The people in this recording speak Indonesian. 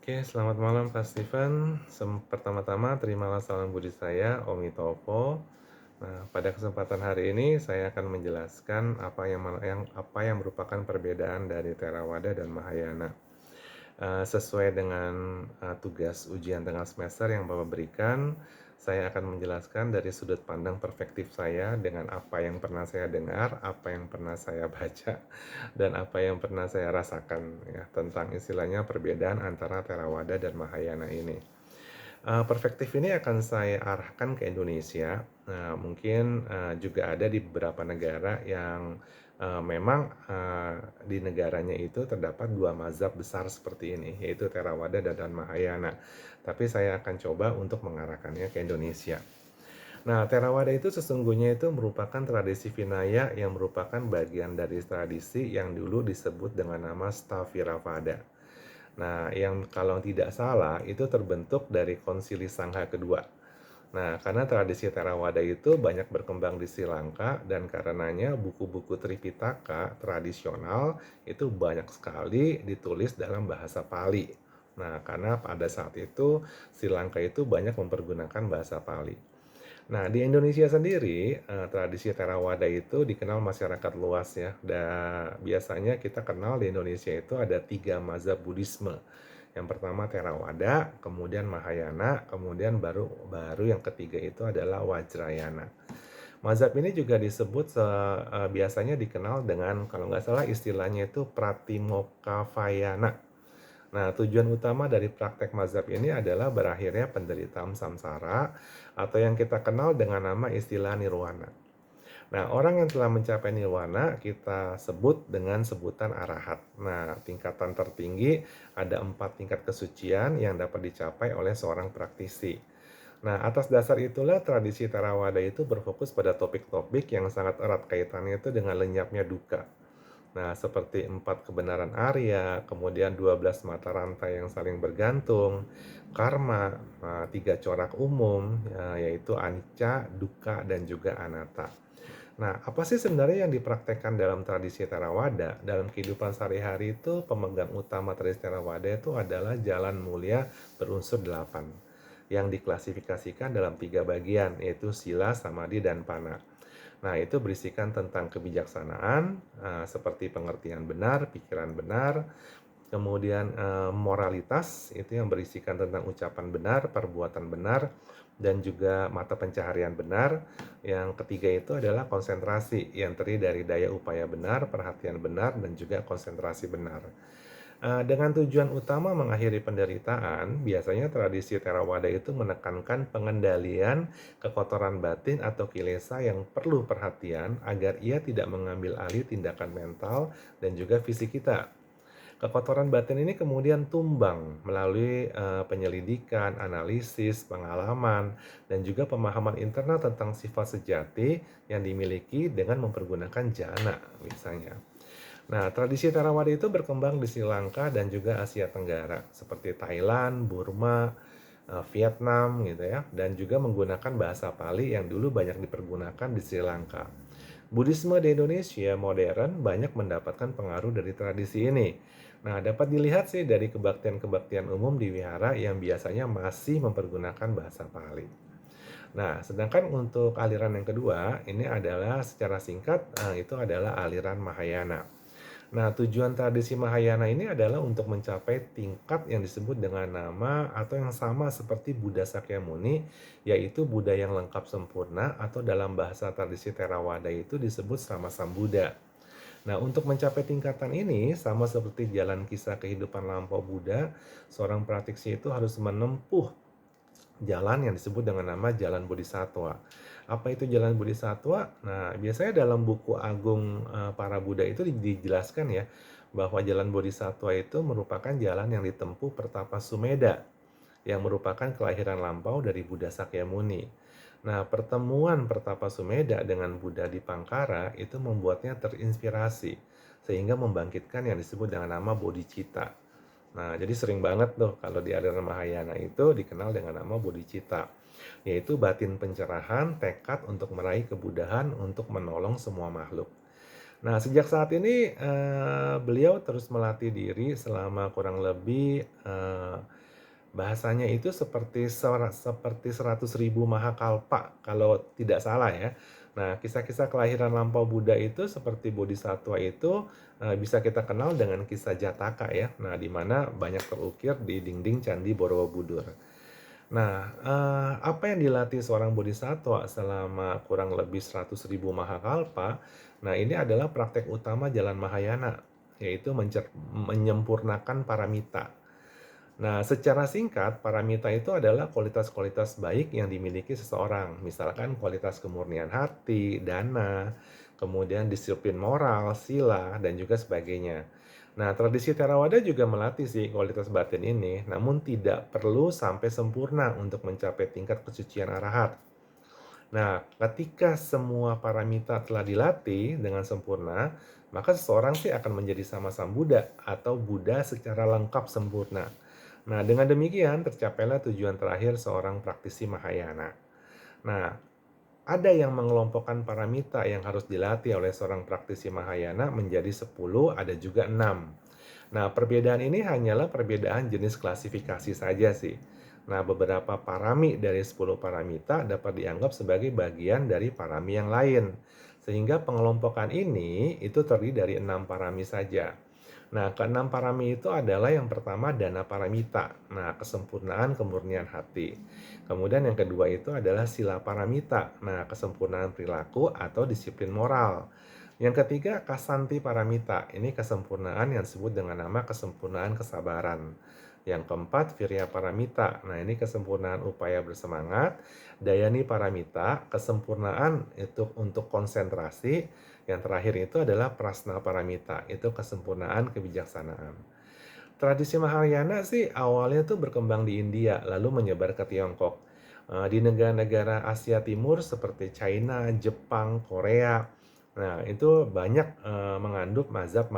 Oke, selamat malam Kak Steven. Pertama-tama terimalah salam budi saya, Omi Topo. Nah, pada kesempatan hari ini saya akan menjelaskan apa yang merupakan perbedaan dari Theravada dan Mahayana. Sesuai dengan tugas ujian tengah semester yang Bapak berikan, saya akan menjelaskan dari sudut pandang perspektif saya dengan apa yang pernah saya dengar, apa yang pernah saya baca, dan apa yang pernah saya rasakan ya tentang istilahnya perbedaan antara Theravada dan Mahayana ini. Perspektif ini akan saya arahkan ke Indonesia. Nah, mungkin juga ada di beberapa negara yang memang di negaranya itu terdapat dua mazhab besar seperti ini, yaitu Theravada dan Mahayana. Tapi saya akan coba untuk mengarahkannya ke Indonesia. Nah, Theravada itu sesungguhnya itu merupakan tradisi Vinaya yang merupakan bagian dari tradisi yang dulu disebut dengan nama Sthaviravada. Nah, yang kalau tidak salah itu terbentuk dari Konsili Sangha kedua. Nah, karena tradisi Theravada itu banyak berkembang di Sri Lanka dan karenanya buku-buku Tripitaka tradisional itu banyak sekali ditulis dalam bahasa Pali. Nah, karena pada saat itu Sri Lanka itu banyak mempergunakan bahasa Pali. Nah, di Indonesia sendiri, tradisi Theravada itu dikenal masyarakat luas ya. Dan biasanya kita kenal di Indonesia itu ada tiga mazhab Buddhisme. Yang pertama Theravada, kemudian Mahayana, kemudian baru baru yang ketiga itu adalah Vajrayana. Mazhab ini juga disebut biasanya dikenal dengan kalau nggak salah istilahnya itu Pratimokkhavayana. Nah, tujuan utama dari praktek mazhab ini adalah berakhirnya penderitaan samsara atau yang kita kenal dengan nama istilah nirwana. Nah, orang yang telah mencapai nirwana kita sebut dengan sebutan arahat. Nah, tingkatan tertinggi ada 4 tingkat kesucian yang dapat dicapai oleh seorang praktisi. Nah, atas dasar itulah tradisi Theravada itu berfokus pada topik-topik yang sangat erat kaitannya itu dengan lenyapnya duka. Nah, seperti 4 kebenaran Arya, kemudian 12 mata rantai yang saling bergantung, karma, 3 corak umum, yaitu anicca, dukkha, dan juga anatta. Nah, apa sih sebenarnya yang dipraktekkan dalam tradisi Theravada? Dalam kehidupan sehari-hari itu, pemegang utama tradisi Theravada itu adalah jalan mulia berunsur 8, yang diklasifikasikan dalam 3 bagian, yaitu sila, samadhi, dan pana. Nah, itu berisikan tentang kebijaksanaan, seperti pengertian benar, pikiran benar, kemudian moralitas, itu yang berisikan tentang ucapan benar, perbuatan benar, dan juga mata pencaharian benar. Yang ketiga itu adalah konsentrasi, yang terdiri dari daya upaya benar, perhatian benar, dan juga konsentrasi benar. Dengan tujuan utama mengakhiri penderitaan, biasanya tradisi Theravada itu menekankan pengendalian kekotoran batin atau kilesa yang perlu perhatian agar ia tidak mengambil alih tindakan mental dan juga fisik kita. Kekotoran batin ini kemudian tumbang melalui penyelidikan, analisis, pengalaman, dan juga pemahaman internal tentang sifat sejati yang dimiliki dengan mempergunakan jana misalnya. Nah, tradisi Theravada itu berkembang di Sri Lanka dan juga Asia Tenggara, seperti Thailand, Burma, Vietnam gitu ya, dan juga menggunakan bahasa Pali yang dulu banyak dipergunakan di Sri Lanka. Buddhisme di Indonesia modern banyak mendapatkan pengaruh dari tradisi ini. Nah, dapat dilihat sih dari kebaktian-kebaktian umum di wihara yang biasanya masih mempergunakan bahasa Pali. Nah, sedangkan untuk aliran yang kedua, ini adalah secara singkat, itu adalah aliran Mahayana. Nah, tujuan tradisi Mahayana ini adalah untuk mencapai tingkat yang disebut dengan nama atau yang sama seperti Buddha Sakyamuni, yaitu Buddha yang lengkap sempurna atau dalam bahasa tradisi Theravada itu disebut sama Sambuddha. Nah, untuk mencapai tingkatan ini, sama seperti jalan kisah kehidupan lampau Buddha, seorang praktisi itu harus menempuh jalan yang disebut dengan nama Jalan Bodhisattva. Apa itu Jalan Bodhisattva? Nah, biasanya dalam buku agung para Buddha itu dijelaskan ya, bahwa Jalan Bodhisattva itu merupakan jalan yang ditempuh Pertapa Sumedha, yang merupakan kelahiran lampau dari Buddha Sakyamuni. Nah, pertemuan Pertapa Sumedha dengan Buddha di Pangkara itu membuatnya terinspirasi, sehingga membangkitkan yang disebut dengan nama Bodhicitta. Nah, jadi sering banget tuh kalau di aliran Mahayana itu dikenal dengan nama bodhicitta, yaitu batin pencerahan, tekad untuk meraih kebudahan untuk menolong semua makhluk. Nah, sejak saat ini, beliau terus melatih diri selama kurang lebih, bahasanya itu seperti 100.000 mahakalpa kalau tidak salah ya. Nah, kisah-kisah kelahiran lampau Buddha itu seperti bodhisattva itu, bisa kita kenal dengan kisah Jataka ya. Nah, di mana banyak terukir di dinding Candi Borobudur. Nah, apa yang dilatih seorang bodhisattva selama kurang lebih 100.000 mahakalpa, nah ini adalah praktek utama jalan Mahayana, yaitu menyempurnakan paramita. Nah, secara singkat, paramita itu adalah kualitas-kualitas baik yang dimiliki seseorang. Misalkan kualitas kemurnian hati, dana, kemudian disiplin moral, sila, dan juga sebagainya. Nah, tradisi Theravada juga melatih sih kualitas batin ini, namun tidak perlu sampai sempurna untuk mencapai tingkat kesucian arahat. Nah, ketika semua paramita telah dilatih dengan sempurna, maka seseorang sih akan menjadi sama Sang Buddha atau Buddha secara lengkap sempurna. Nah, dengan demikian tercapailah tujuan terakhir seorang praktisi Mahayana. Nah, ada yang mengelompokkan paramita yang harus dilatih oleh seorang praktisi Mahayana menjadi 10, ada juga 6. Nah, perbedaan ini hanyalah perbedaan jenis klasifikasi saja sih. Nah, beberapa parami dari 10 paramita dapat dianggap sebagai bagian dari parami yang lain. Sehingga pengelompokan ini itu terdiri dari 6 parami saja. Nah, keenam parami itu adalah yang pertama dana paramita. Nah, kesempurnaan kemurnian hati. Kemudian yang kedua itu adalah sila paramita. Nah, kesempurnaan perilaku atau disiplin moral. Yang ketiga kasanti paramita. Ini kesempurnaan yang disebut dengan nama kesempurnaan kesabaran. Yang keempat virya paramita. Nah, ini kesempurnaan upaya bersemangat. Dayani paramita, kesempurnaan itu untuk konsentrasi. Yang terakhir itu adalah prasna paramita, itu kesempurnaan kebijaksanaan. Tradisi Mahayana sih awalnya tuh berkembang di India, lalu menyebar ke Tiongkok. Di negara-negara Asia Timur seperti China, Jepang, Korea, nah itu banyak mengandung mazhab